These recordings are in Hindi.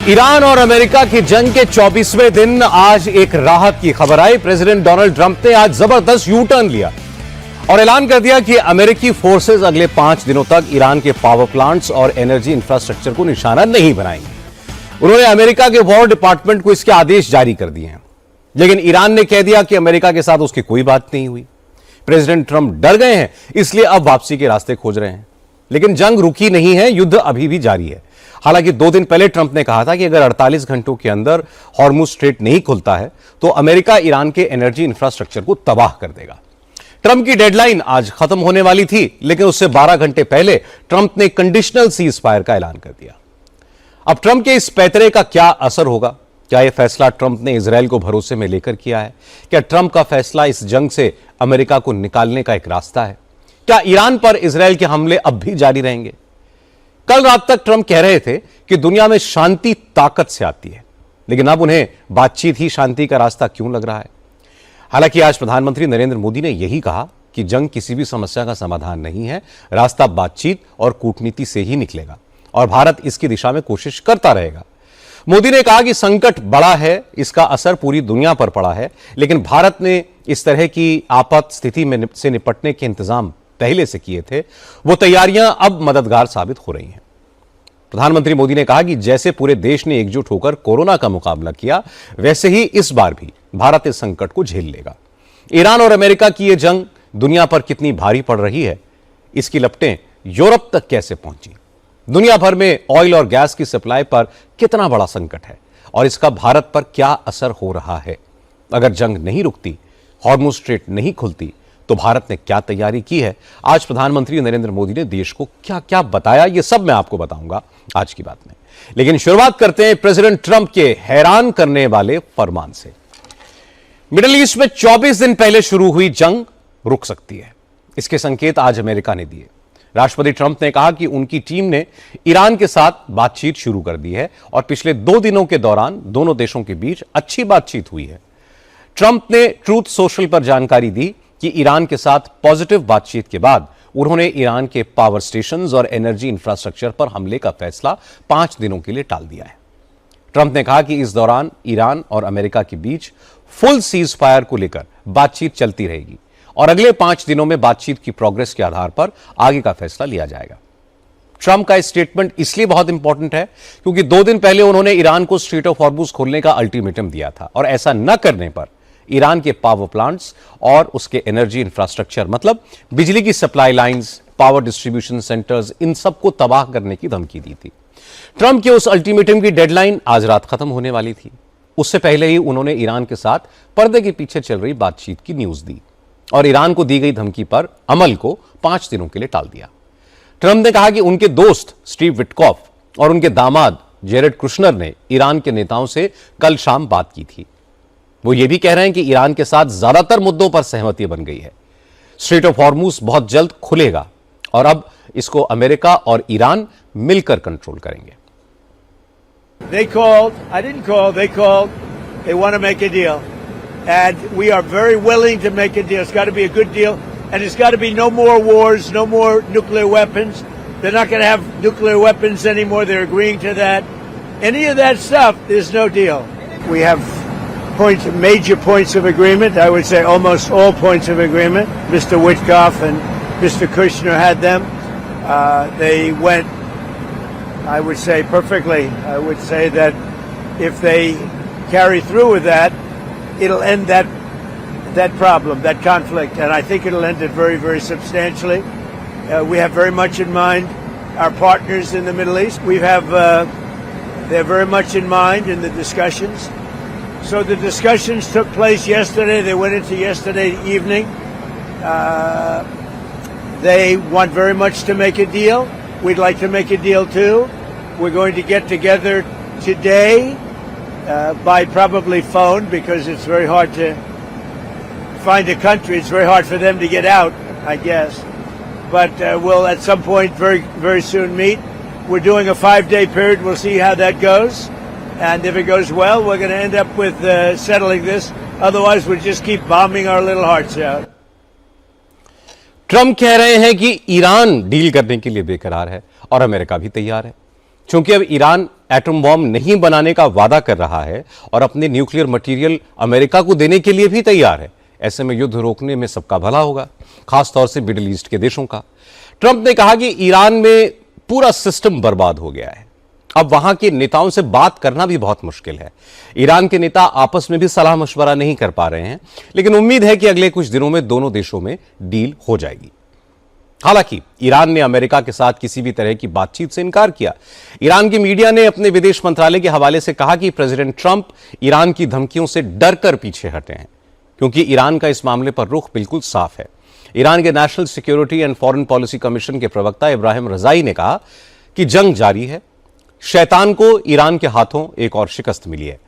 ईरान और अमेरिका की जंग के 24वें दिन आज एक राहत की खबर आई। प्रेसिडेंट डोनाल्ड ट्रंप ने आज जबरदस्त यू टर्न लिया और ऐलान कर दिया कि अमेरिकी फोर्सेज अगले 5 दिनों तक ईरान के पावर प्लांट्स और एनर्जी इंफ्रास्ट्रक्चर को निशाना नहीं बनाएंगे। उन्होंने अमेरिका के वॉर डिपार्टमेंट को इसके आदेश जारी कर दिए हैं, लेकिन ईरान ने कह दिया कि अमेरिका के साथ उसकी कोई बात नहीं हुई। प्रेसिडेंट ट्रंप डर गए हैं, इसलिए अब वापसी के रास्ते खोज रहे हैं। लेकिन जंग रुकी नहीं है, युद्ध अभी भी जारी है। हालांकि 2 दिन पहले ट्रंप ने कहा था कि अगर 48 घंटों के अंदर हॉर्मुज स्ट्रेट नहीं खुलता है तो अमेरिका ईरान के एनर्जी इंफ्रास्ट्रक्चर को तबाह कर देगा। ट्रंप की डेडलाइन आज खत्म होने वाली थी, लेकिन उससे 12 घंटे पहले ट्रंप ने कंडीशनल सीज फायर का ऐलान कर दिया। अब ट्रंप के इस पैतरे का क्या असर होगा? क्या यह फैसला ट्रंप ने इजरायल को भरोसे में लेकर किया है? क्या ट्रंप का फैसला इस जंग से अमेरिका को निकालने का एक रास्ता है? क्या ईरान पर इजरायल के हमले अब भी जारी रहेंगे? कल रात तक ट्रंप कह रहे थे कि दुनिया में शांति ताकत से आती है, लेकिन अब उन्हें बातचीत ही शांति का रास्ता क्यों लग रहा है? हालांकि आज प्रधानमंत्री नरेंद्र मोदी ने यही कहा कि जंग किसी भी समस्या का समाधान नहीं है, रास्ता बातचीत और कूटनीति से ही निकलेगा और भारत इसकी दिशा में कोशिश करता रहेगा। मोदी ने कहा कि संकट बड़ा है, इसका असर पूरी दुनिया पर पड़ा है, लेकिन भारत ने इस तरह की आपात स्थिति में से निपटने के इंतजाम पहले से किए थे। वो तैयारियां अब मददगार साबित हो रही हैं। प्रधानमंत्री मोदी ने कहा कि जैसे पूरे देश ने एकजुट होकर कोरोना का मुकाबला किया, वैसे ही इस बार भी भारत इस संकट को झेल लेगा। ईरान और अमेरिका की यह जंग दुनिया पर कितनी भारी पड़ रही है, इसकी लपटें यूरोप तक कैसे पहुंची, दुनिया भर में ऑयल और गैस की सप्लाई पर कितना बड़ा संकट है और इसका भारत पर क्या असर हो रहा है। अगर जंग नहीं रुकती, हॉर्मुज स्ट्रेट नहीं खुलती, तो भारत ने क्या तैयारी की है? आज प्रधानमंत्री नरेंद्र मोदी ने देश को क्या क्या बताया, यह सब मैं आपको बताऊंगा आज की बात में। लेकिन शुरुआत करते हैं प्रेसिडेंट ट्रंप के हैरान करने वाले फरमान से। मिडिल ईस्ट में 24 दिन पहले शुरू हुई जंग रुक सकती है, इसके संकेत आज अमेरिका ने दिए। राष्ट्रपति ट्रंप ने कहा कि उनकी टीम ने ईरान के साथ बातचीत शुरू कर दी है और पिछले 2 दिनों के दौरान दोनों देशों के बीच अच्छी बातचीत हुई है। ट्रंप ने ट्रूथ सोशल पर जानकारी दी कि ईरान के साथ पॉजिटिव बातचीत के बाद उन्होंने ईरान के पावर स्टेशंस और एनर्जी इंफ्रास्ट्रक्चर पर हमले का फैसला 5 दिनों के लिए टाल दिया है। ट्रंप ने कहा कि इस दौरान ईरान और अमेरिका के बीच फुल सीज फायर को लेकर बातचीत चलती रहेगी और अगले 5 दिनों में बातचीत की प्रोग्रेस के आधार पर आगे का फैसला लिया जाएगा। ट्रंप का स्टेटमेंट इसलिए बहुत इंपॉर्टेंट है क्योंकि 2 दिन पहले उन्होंने ईरान को स्ट्रेट ऑफ हॉर्मुज खोलने का अल्टीमेटम दिया था और ऐसा न करने पर ईरान के पावर प्लांट्स और उसके एनर्जी इंफ्रास्ट्रक्चर, मतलब बिजली की supply lines, power distribution centres, इन सबको तबाह करने की धमकी दी थी। ट्रंप के उस अल्टीमेटम की डेडलाइन आज रात खत्म होने वाली थी। उससे पहले ही उन्होंने ईरान के साथ पर्दे के पीछे चल रही बातचीत की न्यूज दी और ईरान को दी गई धमकी पर अमल को 5 दिनों के लिए टाल दिया। ट्रंप ने कहा कि उनके दोस्त स्टीव विटकॉफ और उनके दामाद जेरेड कुशनर ने ईरान के नेताओं से कल शाम बात की थी। वो ये भी कह रहे हैं कि ईरान के साथ ज्यादातर मुद्दों पर सहमति बन गई है। स्ट्रेट ऑफ हॉर्मुज बहुत जल्द खुलेगा और अब इसको अमेरिका और ईरान मिलकर कंट्रोल करेंगे। They called, I didn't call, they called, they want to make a deal. And we are very willing to make a deal. It's got to be a good deal. And it's got to be no more wars, no more nuclear weapons. They're not going to have nuclear weapons anymore. They're agreeing to that. Any of that stuff, there's no deal. We have major points of agreement. I would say almost all points of agreement. Mr. Witkoff and Mr. Kushner had them. They went, I would say, perfectly. I would say that if they carry through with that, it'll end that problem, that conflict, and I think it'll end it very, very substantially. We have very much in mind our partners in the Middle East. They're very much in mind in the discussions. So the discussions took place yesterday. They went into yesterday evening. They want very much to make a deal. We'd like to make a deal too. We're going to get together today by probably phone because it's very hard to find a country. It's very hard for them to get out, I guess. But we'll at some point very, very soon meet. We're doing a 5-day period. We'll see how that goes. And if it goes well, we're going to end up with settling this. Otherwise, we'll just keep bombing our little hearts out. Trump कह रहे हैं कि ईरान डील करने के लिए बेकरार है और अमेरिका भी तैयार है। चूंकि अब ईरान एटम बॉम्ब नहीं बनाने का वादा कर रहा है और अपने न्यूक्लियर मटेरियल अमेरिका को देने के लिए भी तैयार है, ऐसे में युद्ध रोकने में सबका भला होगा, खासतौर से मिडिल ईस्ट के देशों का। ट्रंप ने कहा कि ईरान में पूरा सिस्टम बर्बाद हो गया है, अब वहां के नेताओं से बात करना भी बहुत मुश्किल है। ईरान के नेता आपस में भी सलाह मशवरा नहीं कर पा रहे हैं, लेकिन उम्मीद है कि अगले कुछ दिनों में दोनों देशों में डील हो जाएगी। हालांकि ईरान ने अमेरिका के साथ किसी भी तरह की बातचीत से इनकार किया। ईरान की मीडिया ने अपने विदेश मंत्रालय के हवाले से कहा कि प्रेसिडेंट ट्रंप ईरान की धमकियों से डरकर पीछे हटे हैं, क्योंकि ईरान का इस मामले पर रुख बिल्कुल साफ है। ईरान के national security and foreign policy commission के प्रवक्ता इब्राहिम रजाई ने कहा कि जंग जारी है, शैतान को ईरान के हाथों एक और शिकस्त मिली है।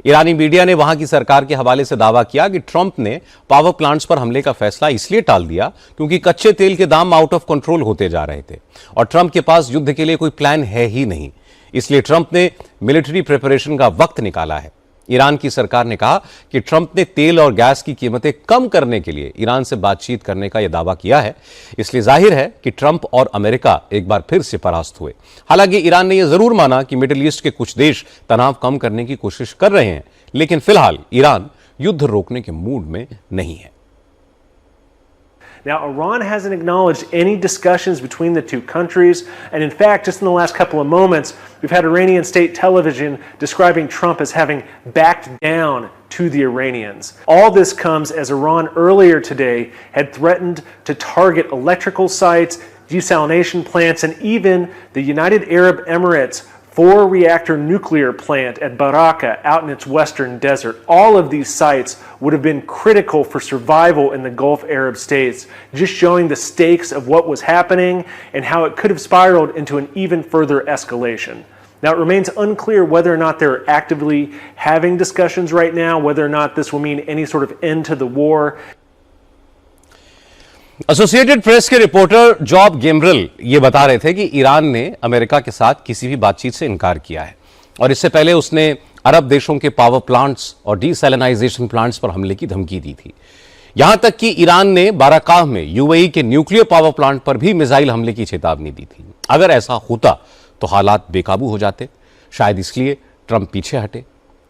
ईरानी मीडिया ने वहां की सरकार के हवाले से दावा किया कि ट्रंप ने पावर प्लांट्स पर हमले का फैसला इसलिए टाल दिया क्योंकि कच्चे तेल के दाम आउट ऑफ कंट्रोल होते जा रहे थे और ट्रंप के पास युद्ध के लिए कोई प्लान है ही नहीं, इसलिए ट्रंप ने मिलिट्री प्रिपरेशन का वक्त निकाला है। ईरान की सरकार ने कहा कि ट्रंप ने तेल और गैस की कीमतें कम करने के लिए ईरान से बातचीत करने का यह दावा किया है, इसलिए जाहिर है कि ट्रंप और अमेरिका एक बार फिर से परास्त हुए। हालांकि ईरान ने यह जरूर माना कि मिडिल ईस्ट के कुछ देश तनाव कम करने की कोशिश कर रहे हैं, लेकिन फिलहाल ईरान युद्ध रोकने के मूड में नहीं है। Now, Iran hasn't acknowledged any discussions between the two countries, and in fact, just in the last couple of moments, we've had Iranian state television describing Trump as having backed down to the Iranians. All this comes as Iran earlier today had threatened to target electrical sites, desalination plants, and even the United Arab Emirates 4-reactor nuclear plant at Baraka out in its western desert. All of these sites would have been critical for survival in the Gulf Arab states, just showing the stakes of what was happening and how it could have spiraled into an even further escalation. Now, it remains unclear whether or not they're actively having discussions right now, whether or not this will mean any sort of end to the war. Associated press के रिपोर्टर जॉब गेम्ब्रल ये बता रहे थे कि ईरान ने अमेरिका के साथ किसी भी बातचीत से इनकार किया है और इससे पहले उसने अरब देशों के पावर प्लांट्स और डीसैलिनाइजेशन प्लांट्स पर हमले की धमकी दी थी। यहां तक कि ईरान ने बाराकाह में यूएई के न्यूक्लियर पावर प्लांट पर भी मिसाइल हमले की चेतावनी दी थी। अगर ऐसा होता तो हालात बेकाबू हो जाते, शायद इसलिए ट्रंप पीछे हटे।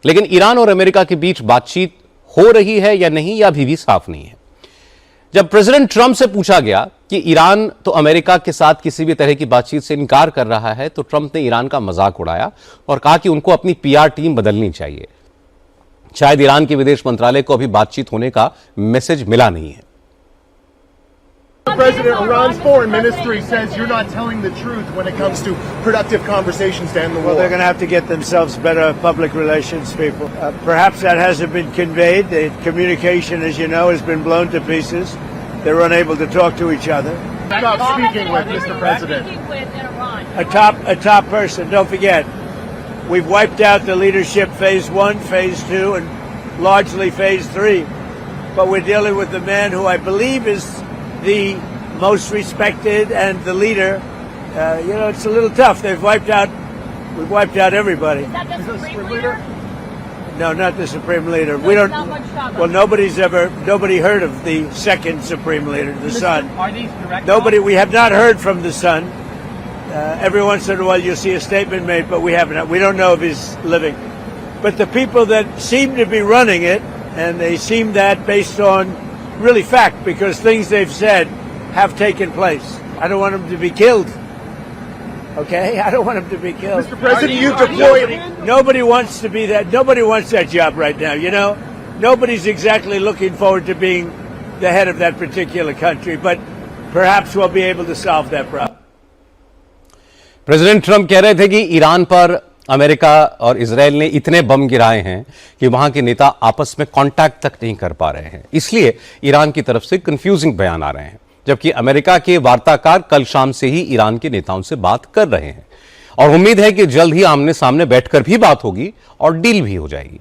लेकिन ईरान और अमेरिका के बीच बातचीत हो रही है या नहीं, यह अभी भी साफ नहीं है। जब प्रेसिडेंट ट्रंप से पूछा गया कि ईरान तो अमेरिका के साथ किसी भी तरह की बातचीत से इनकार कर रहा है, तो ट्रंप ने ईरान का मजाक उड़ाया और कहा कि उनको अपनी पीआर टीम बदलनी चाहिए। शायद ईरान के विदेश मंत्रालय को अभी बातचीत होने का मैसेज मिला नहीं है। Mr. President, Iran's foreign ministry says you're not telling the truth when it comes to productive conversations to end the war. Well, they're going to have to get themselves better public relations people. Perhaps that hasn't been conveyed. The communication, as you know, has been blown to pieces. They're unable to talk to each other. Stop speaking with Mr. President. A top person. Don't forget, we've wiped out the leadership phase 1, phase 2, and largely phase 3. But we're dealing with the man who I believe is the most respected and the leader. It's a little tough. We've wiped out everybody. Is that the Supreme Leader? No, not the Supreme Leader. We don't. Well, nobody heard of the second Supreme Leader, the son. Are these direct? We have not heard from the son. Every once in a while you'll see a statement made, but we haven't. We don't know if he's living. But the people that seem to be running it, and they seem that based on really fact, because things they've said have taken place. I don't want them to be killed. Okay? I don't want them to be killed. Mr. President, you deployed. Nobody wants to be that. Nobody wants that job right now, you know? Nobody's exactly looking forward to being the head of that particular country, but perhaps we'll be able to solve that problem. President Trump कह रहे थे कि ईरान पर अमेरिका और इजराइल ने इतने बम गिराए हैं कि वहां के नेता आपस में कांटेक्ट तक नहीं कर पा रहे हैं, इसलिए ईरान की तरफ से कंफ्यूजिंग बयान आ रहे हैं। जबकि अमेरिका के वार्ताकार कल शाम से ही ईरान के नेताओं से बात कर रहे हैं और उम्मीद है कि जल्द ही आमने सामने बैठकर भी बात होगी और डील भी हो जाएगी।